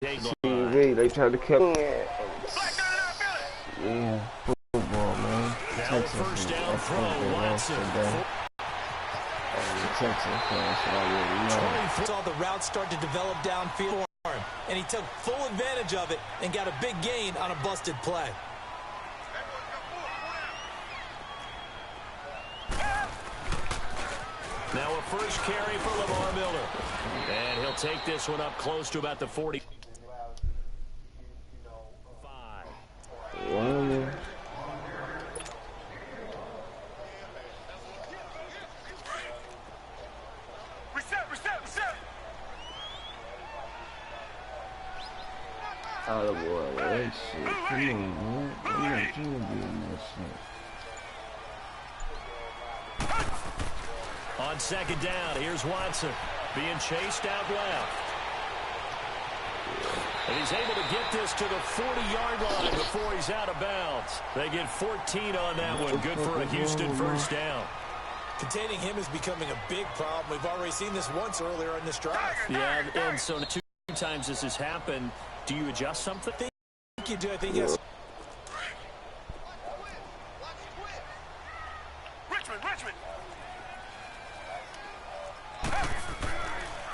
TV, they tried to kill me. Yeah, football, man. Texas, first down throw, Watson. Texas, so I really know. Saw the route start to develop downfield for him, and he took full advantage of it and got a big gain on a busted play. Now a first carry for Lamar Miller. And he'll take this one up close to about the 40. Yeah. Reset. Out of order, that shit. Come on, man. I'm not trying to be in that shit. On second down, here's Watson being chased out left. And he's able to get this to the 40-yard line before he's out of bounds. They get 14 on that one. Good for a Houston first down. Containing him is becoming a big problem. We've already seen this once earlier in this drive. Yeah, and so two times this has happened. Do you adjust something? I think you do. I think yes. Richmond.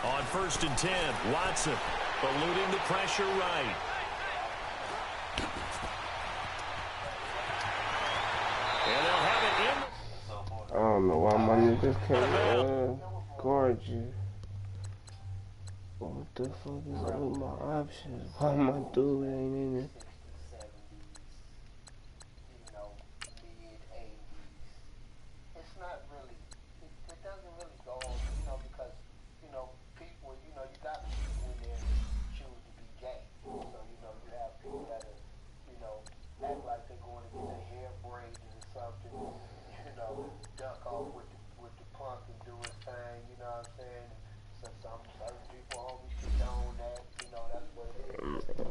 On 1st and 10, Watson eluding the pressure right. And they'll have it in. I don't know why my niggas can't guard you. What the fuck is up with my options? Why my dude ain't in it?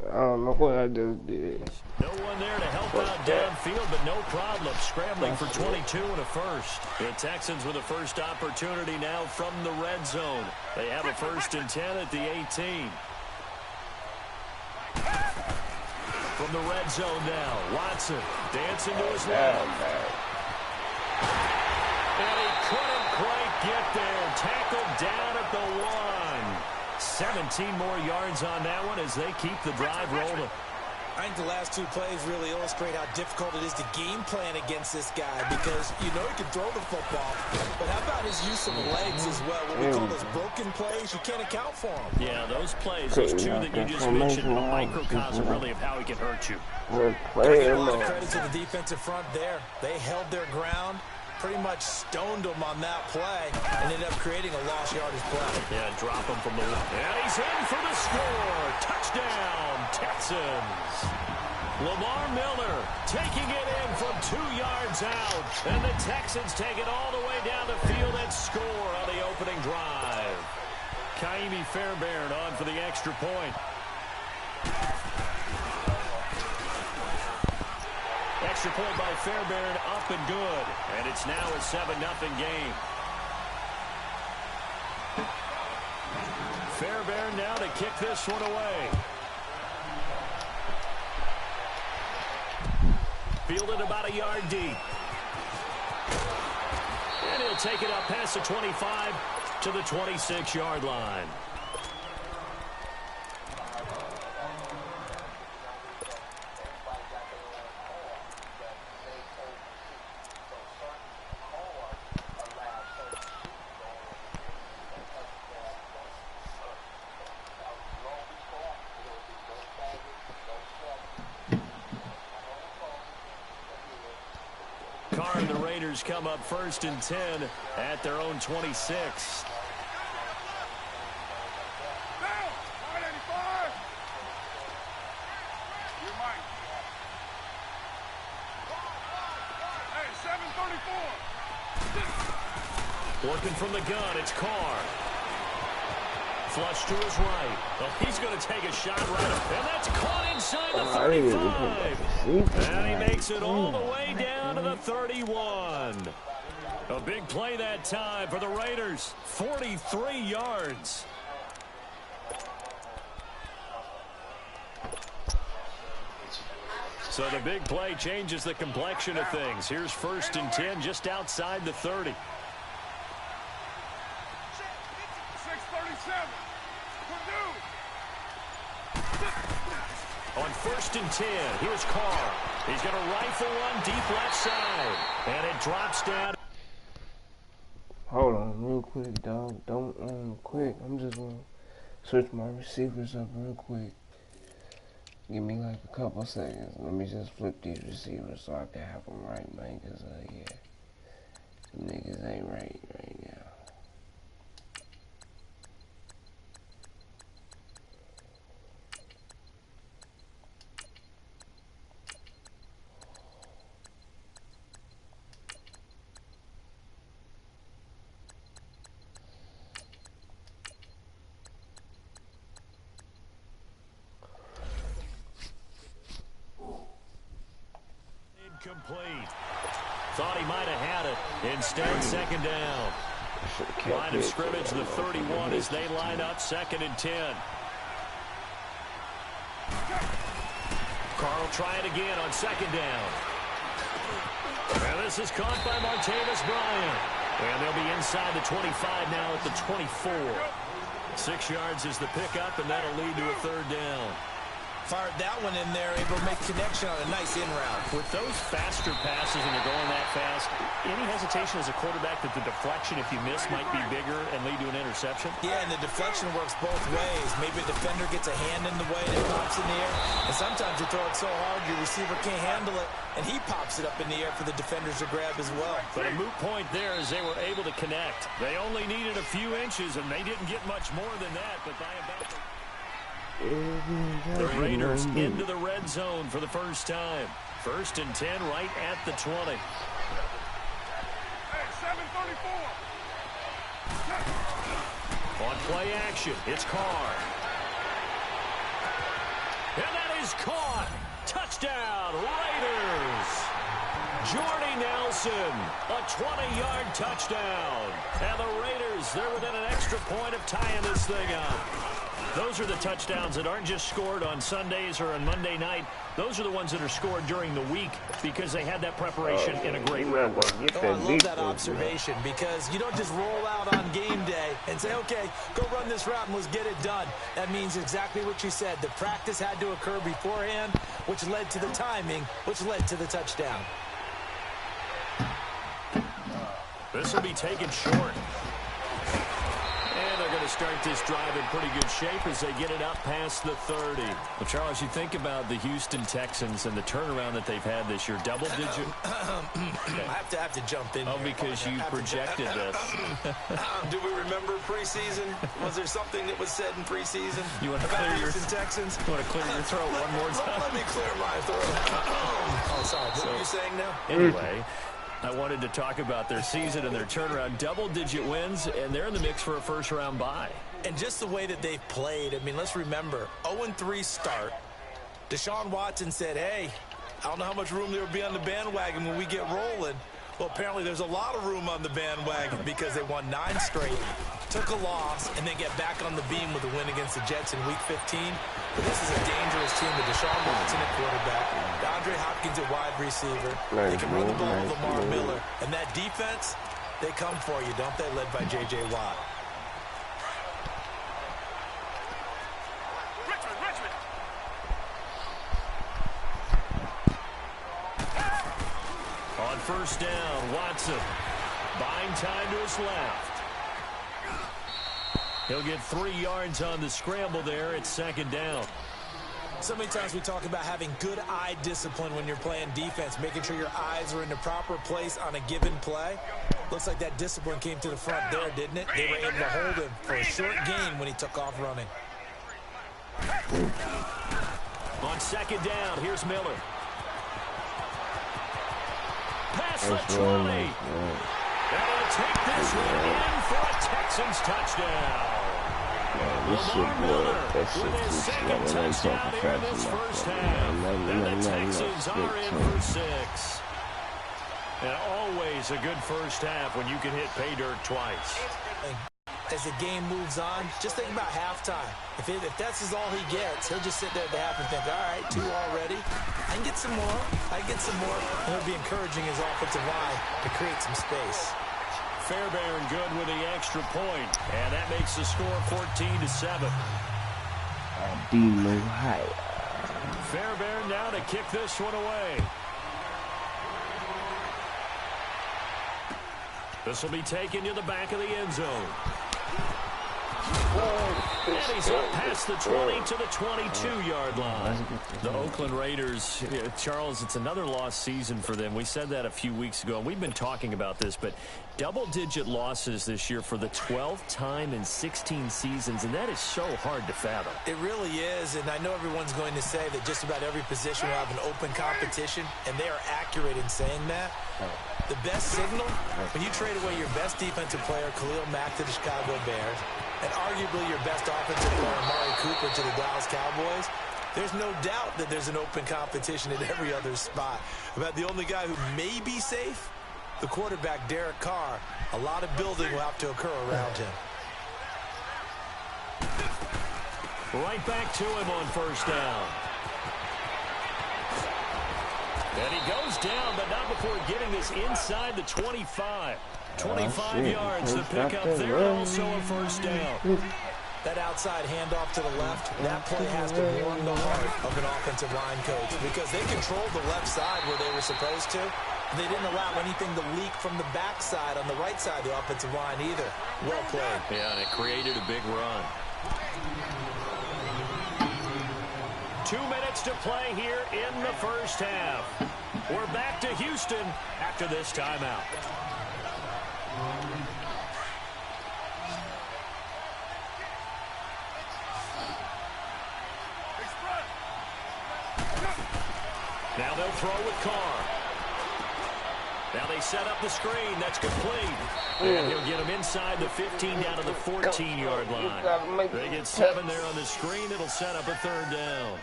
I don't know what I just did. No one there to help out downfield, but no problem. Scrambling for 22 and a first. The Texans with a first opportunity now from the red zone. They have a 1st and 10 at the 18. From the red zone now, Watson dancing to his left. And he couldn't quite get there. Tackled down at the 1. 17 more yards on that one as they keep the drive rolling. I think the last two plays really illustrate how difficult it is to game plan against this guy because you know he can throw the football, but how about his use of legs as well? What we call those broken plays, you can't account for them. Yeah, those plays, those two that you just mentioned, a microcosm really of how he can hurt you. A lot of credit to the defensive front there. They held their ground, pretty much stoned him on that play, and ended up creating a lost yardage play. Yeah, drop him from the... And he's in for the score. Touchdown, Texans. Lamar Miller taking it in from 2 yards out. And the Texans take it all the way down the field and score on the opening drive. Kaimi Fairbairn on for the extra point. Extra point by Fairbairn, up and good. And it's now a 7-0 game. Fairbairn now to kick this one away. Fielded about a yard deep. And he'll take it up past the 25 to the 26-yard line. Carr and the Raiders come up 1st and 10 at their own 26. Working from the gun, it's Carr. Flush to his right. Oh, he's going to take a shot right up. And that's caught inside the 35. And he makes it all the way down to the 31. A big play that time for the Raiders. 43 yards. So the big play changes the complexion of things. Here's 1st and 10 just outside the 30. 6:37. On 1st and 10, here's Carr. He's going to rifle one deep left side. And it drops down. Hold on real quick, dog. Don't quick. I'm just gonna switch my receivers up real quick. Give me like a couple seconds. Let me just flip these receivers so I can have them right, man. Cause yeah, them niggas ain't right now. Incomplete. Thought he might have had it. Instead, 2nd down. Line of scrimmage, the 31 as they line up 2nd and 10. Carl try it again on 2nd down. And this is caught by Martavis Bryant. And they'll be inside the 25 now at the 24. 6 yards is the pickup, and that'll lead to a 3rd down. Fired that one in there, able to make connection on a nice in route. With those faster passes and they're going that fast, any hesitation as a quarterback that the deflection, if you miss, might be bigger and lead to an interception? Yeah, and the deflection works both ways. Maybe a defender gets a hand in the way and it pops in the air. And sometimes you throw it so hard your receiver can't handle it, and he pops it up in the air for the defenders to grab as well. But a moot point there as they were able to connect. They only needed a few inches, and they didn't get much more than that, but by about the Raiders into the red zone for the first time. 1st and 10 right at the 20. Hey, 7:34. On play action, it's Carr. And that is caught. Touchdown, Raiders. Jordy Nelson, a 20-yard touchdown. And the Raiders, they're within an extra point of tying this thing up. Those are the touchdowns that aren't just scored on Sundays or on Monday night. Those are the ones that are scored during the week because they had that preparation in a great way. I love that observation because you don't just roll out on game day and say, okay, go run this route and let's get it done. That means exactly what you said. The practice had to occur beforehand, which led to the timing, which led to the touchdown. This will be taken short. And they're going to start this drive in pretty good shape as they get it up past the 30. Well, Charles, you think about the Houston Texans and the turnaround that they've had this year, double-digit. I have to jump in. Oh, because you projected this. Do we remember preseason? Was there something that was said in preseason you want to about clear Houston Texans? You want to clear your throat one more time? Let me clear my throat. Oh, sorry. What were you saying now? Anyway, I wanted to talk about their season and their turnaround. Double-digit wins, and they're in the mix for a first-round bye. And just the way that they've played, I mean, let's remember, 0-3 start. Deshaun Watson said, hey, I don't know how much room there will be on the bandwagon when we get rolling. Well, apparently there's a lot of room on the bandwagon because they won 9 straight, took a loss, and then get back on the beam with a win against the Jets in Week 15. But this is a dangerous team with Deshaun Watson at quarterback, DeAndre Hopkins at wide receiver. They can run the ball with Lamar Miller. And that defense, they come for you, don't they, led by J.J. Watt. On first down, Watson buying time to his left. He'll get 3 yards on the scramble there at 2nd down. So many times we talk about having good eye discipline when you're playing defense, making sure your eyes are in the proper place on a given play. Looks like that discipline came to the front there, didn't it? They were able to hold him for a short gain when he took off running. On 2nd down, here's Miller. Past the 20. And he'll take this one in for a Texans touchdown. Lamar Miller with his 2nd touchdown here in this first half. And the Texans are in for 6. And always a good first half when you can hit pay dirt twice. as the game moves on, just think about halftime. If that's all he gets, he'll just sit there at the half and think, all right, 2 already. I can get some more. I can get some more. And he'll be encouraging his offensive line to create some space. Fairbairn good with the extra point, and that makes the score 14-7. Fairbairn now to kick this one away. This will be taken to the back of the end zone. And he's up past the 20 to the 22-yard line. The Oakland Raiders, Charles, it's another lost season for them. We said that a few weeks ago, and we've been talking about this, but double-digit losses this year for the 12th time in 16 seasons, and that is so hard to fathom. It really is, and I know everyone's going to say that just about every position will have an open competition, and they are accurate in saying that. The best signal, when you trade away your best defensive player, Khalil Mack, to the Chicago Bears, and arguably your best offensive player, Amari Cooper, to the Dallas Cowboys, there's no doubt that there's an open competition at every other spot. About the only guy who may be safe, the quarterback, Derek Carr. A lot of building will have to occur around him. Right back to him on first down. And he goes down, but not before getting this inside the 25. 25 yards to pick up there, and also a first down. That outside handoff to the left, that play has to warm the heart of an offensive line coach because they controlled the left side where they were supposed to. They didn't allow anything to leak from the backside on the right side of the offensive line either. Well played. Yeah, and it created a big run. 2 minutes to play here in the first half. We're back to Houston after this timeout. Now they'll throw with Carr. Now they set up the screen. That's complete. And he'll get him inside the 15 down to the 14-yard line. They get 7 there on the screen. It'll set up a third down.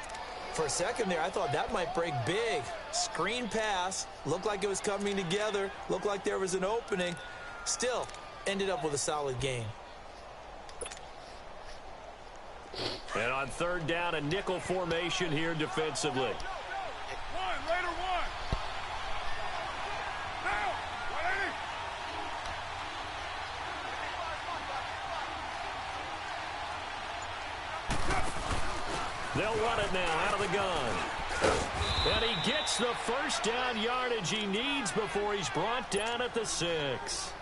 For a second there, I thought that might break big. Screen pass. Looked like it was coming together. Looked like there was an opening. Still, ended up with a solid game. And on third down, a nickel formation here defensively. They'll run it now out of the gun. And he gets the first down yardage he needs before he's brought down at the 6.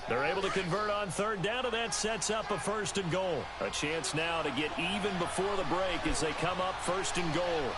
They're able to convert on third down, and that sets up a 1st and goal. A chance now to get even before the break as they come up 1st and goal.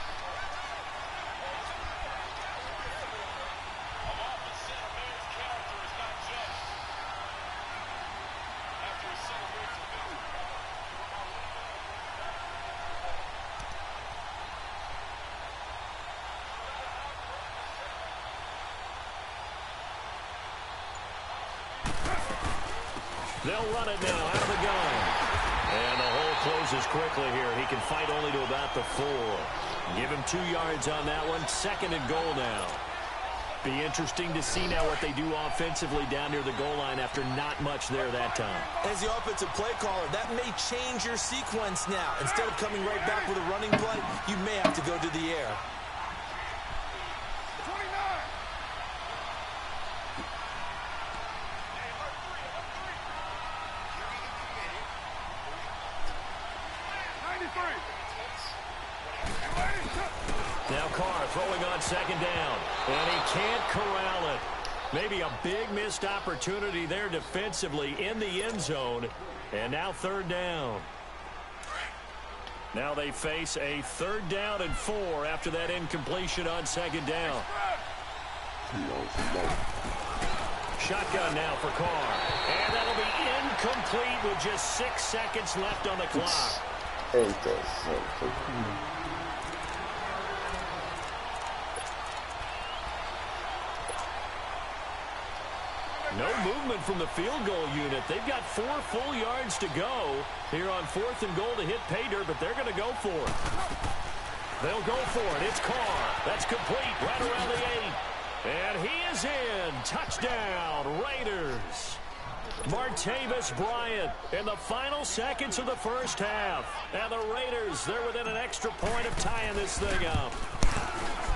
They'll run it now out of the gun. And the hole closes quickly here. He can fight only to about the 4. Give him 2 yards on that one. 2nd and goal now. Be interesting to see now what they do offensively down near the goal line after not much there that time. As the offensive play caller, that may change your sequence now. Instead of coming right back with a running play, you may have to go to the air. Now Carr throwing on 2nd down, and he can't corral it. Maybe a big missed opportunity there defensively in the end zone, and now 3rd down. Now they face a 3rd down and 4 after that incompletion on 2nd down. Shotgun now for Carr, and that'll be incomplete with just 6 seconds left on the clock. No movement from the field goal unit. They've got 4 full yards to go here on 4th and goal to hit pay dirt, but they're going to go for it. They'll go for it. It's Carr. That's complete right around the 8. And he is in. Touchdown, Raiders. Martavis Bryant in the final seconds of the first half. And the Raiders, they're within an extra point of tying this thing up.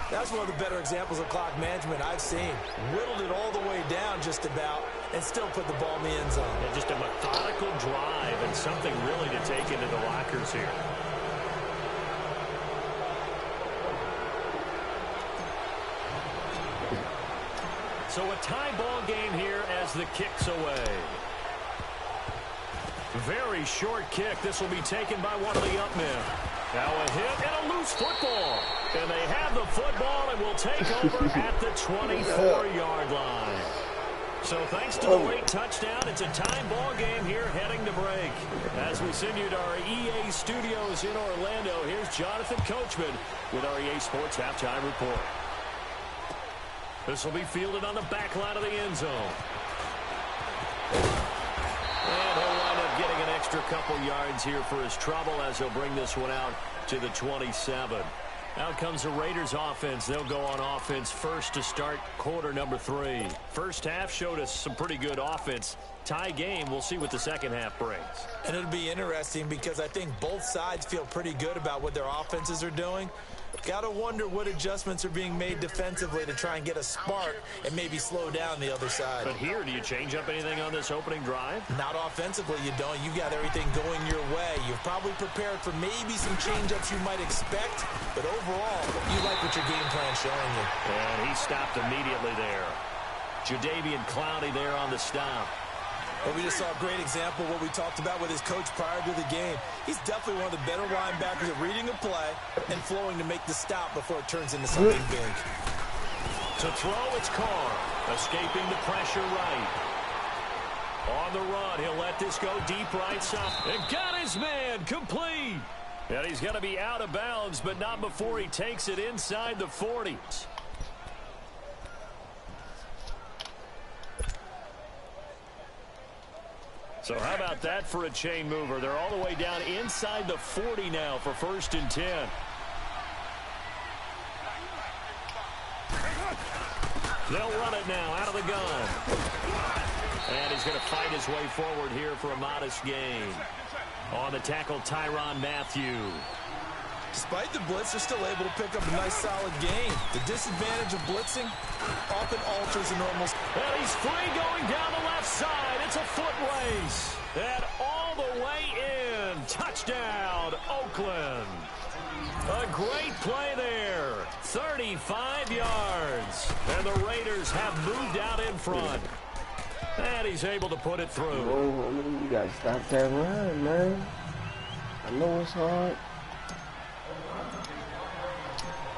That's one of the better examples of clock management I've seen. Whittled it all the way down just about and still put the ball in the end zone. And just a methodical drive and something really to take into the lockers here. So a tie ball game here as the kick's away. Very short kick. This will be taken by one of the up men. Now a hit and a loose football. And they have the football and will take over at the 24-yard line. So thanks to the late touchdown, it's a time ball game here heading to break. As we send you to our EA studios in Orlando, here's Jonathan Coachman with our EA Sports Halftime Report. This will be fielded on the back line of the end zone. And he'll wind up getting an extra couple yards here for his trouble as he'll bring this one out to the 27. Out comes the Raiders offense. They'll go on offense first to start quarter number 3. First half showed us some pretty good offense. Tie game. We'll see what the second half brings. And it'll be interesting because I think both sides feel pretty good about what their offenses are doing. Got to wonder what adjustments are being made defensively to try and get a spark and maybe slow down the other side. But here, do you change up anything on this opening drive? Not offensively, you don't. You got everything going your way. You've probably prepared for maybe some change-ups you might expect, but overall, you like what your game plan's showing you. And he stopped immediately there. Jadeveon Clowney there on the stop. Well, we just saw a great example of what we talked about with his coach prior to the game. He's definitely one of the better linebackers at reading a play and flowing to make the stop before it turns into something big. To throw, it's Carr. Escaping the pressure right. On the run, he'll let this go deep right side. And got his man complete. And he's going to be out of bounds, but not before he takes it inside the 40. So how about that for a chain mover? They're all the way down inside the 40 now for 1st and 10. They'll run it now out of the gun. And he's going to fight his way forward here for a modest gain. On the tackle, Tyrann Mathieu. Despite the blitz, they're still able to pick up a nice solid gain. The disadvantage of blitzing often alters the normal. And he's free going down the left side. It's a foot race. And all the way in. Touchdown, Oakland. A great play there. 35 yards. And the Raiders have moved out in front. And he's able to put it through. You got to stop that run, man. I know it's hard.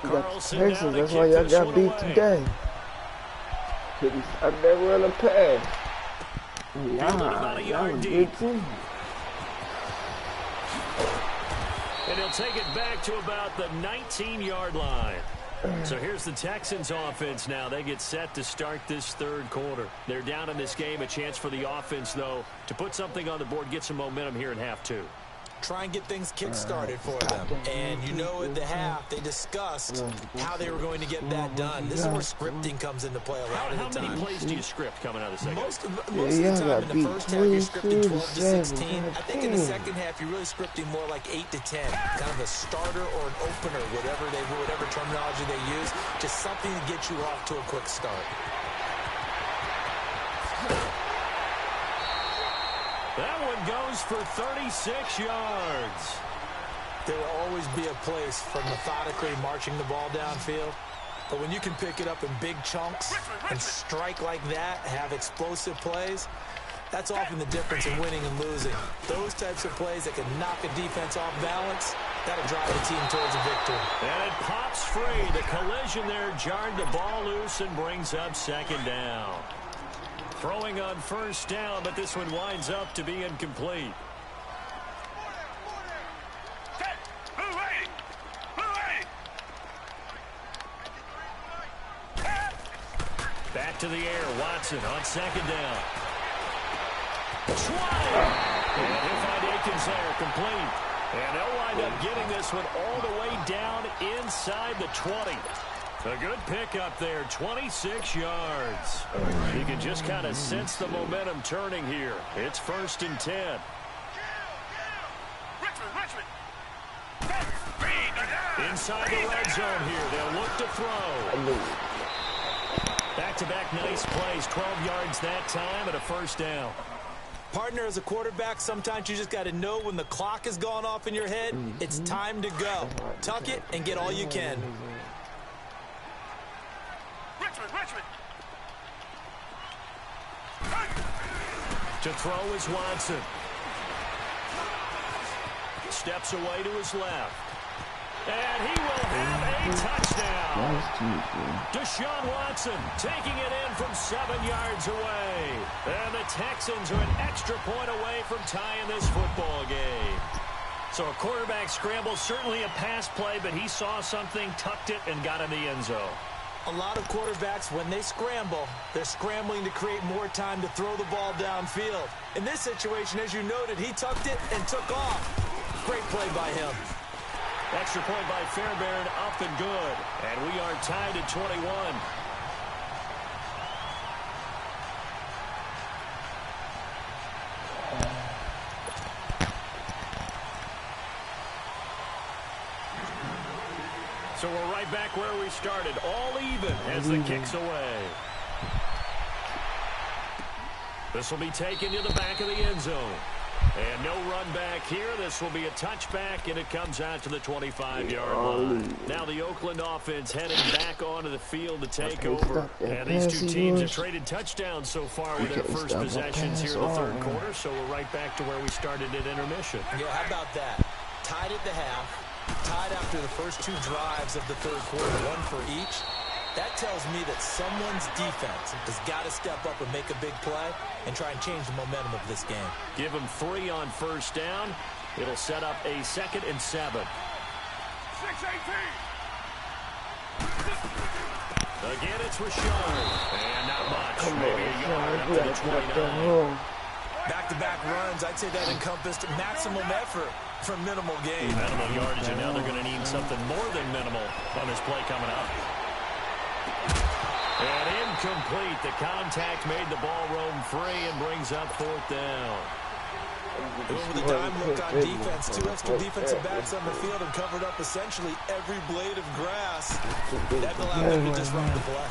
You got the Texans, that's why y'all got beat today. Couldn't stop that run and pass. Y'all was big team. And he'll take it back to about the 19-yard line. So here's the Texans offense now. They get set to start this third quarter. They're down in this game. A chance for the offense, though, to put something on the board, get some momentum here in half 2. Try and get things kick-started for them. And you know at the half, they discussed how they were going to get that done. This is where scripting comes into play a lot of the time. How many plays do you script coming out of the second? Most of the time in the first half, you're scripting 12 to 16. I think in the second half, you're really scripting more like 8 to 10. Kind of a starter or an opener, whatever terminology they use. Just something to get you off to a quick start. That one goes for 36 yards. There will always be a place for methodically marching the ball downfield. But when you can pick it up in big chunks and strike like that, have explosive plays, that's often the difference in winning and losing. Those types of plays that can knock a defense off balance, that'll drive the team towards a victory. And it pops free. The collision there jarred the ball loose and brings up 2nd down. Throwing on 1st down, but this one winds up to be incomplete. Back to the air, Watson on 2nd down. Swat! And he'll find Akins there, complete. And they'll wind up getting this one all the way down inside the 20. A good pickup there, 26 yards. You can just kind of sense the momentum turning here. It's 1st and 10. Inside the red zone here, they'll look to throw. Back-to-back nice plays, 12 yards that time and a 1st down. Partner, as a quarterback, sometimes you just got to know when the clock has gone off in your head, it's time to go. Tuck it and get all you can. To throw is Watson. Steps away to his left. And he will have a touchdown. Deshaun Watson taking it in from 7 yards away. And the Texans are an extra point away from tying this football game. So a quarterback scramble, certainly a pass play, but he saw something, tucked it, and got in the end zone. A lot of quarterbacks, when they scramble, they're scrambling to create more time to throw the ball downfield. In this situation, as you noted, he tucked it and took off. Great play by him. Extra point by Fairbairn, up and good. And we are tied at 21. So we're right back where we started, all even as the kick's away. This will be taken to the back of the end zone. And no run back here. This will be a touchback, and it comes out to the 25-yard line. Now the Oakland offense heading back onto the field to take over. And these two teams have traded touchdowns so far with their first possessions here in the 3rd quarter. So we're right back to where we started at intermission. Yeah, how about that? Tied at the half. Tied after the first 2 drives of the 3rd quarter, 1 for each. That tells me that someone's defense has got to step up and make a big play and try and change the momentum of this game. Give them 3 on 1st down. It'll set up a 2nd and 7. 6-18. Again, it's Rashard. And not much. Maybe a yard up to the 29. Back-to-back runs, I'd say that encompassed maximum effort for minimal gain. Minimal yardage, and now they're going to need something more than minimal on this play coming up. And incomplete. The contact made the ball roam free and brings up 4th down. Over the dime look on defense, 2 extra defensive backs on the field and covered up essentially every blade of grass. That allowed them to disrupt the play.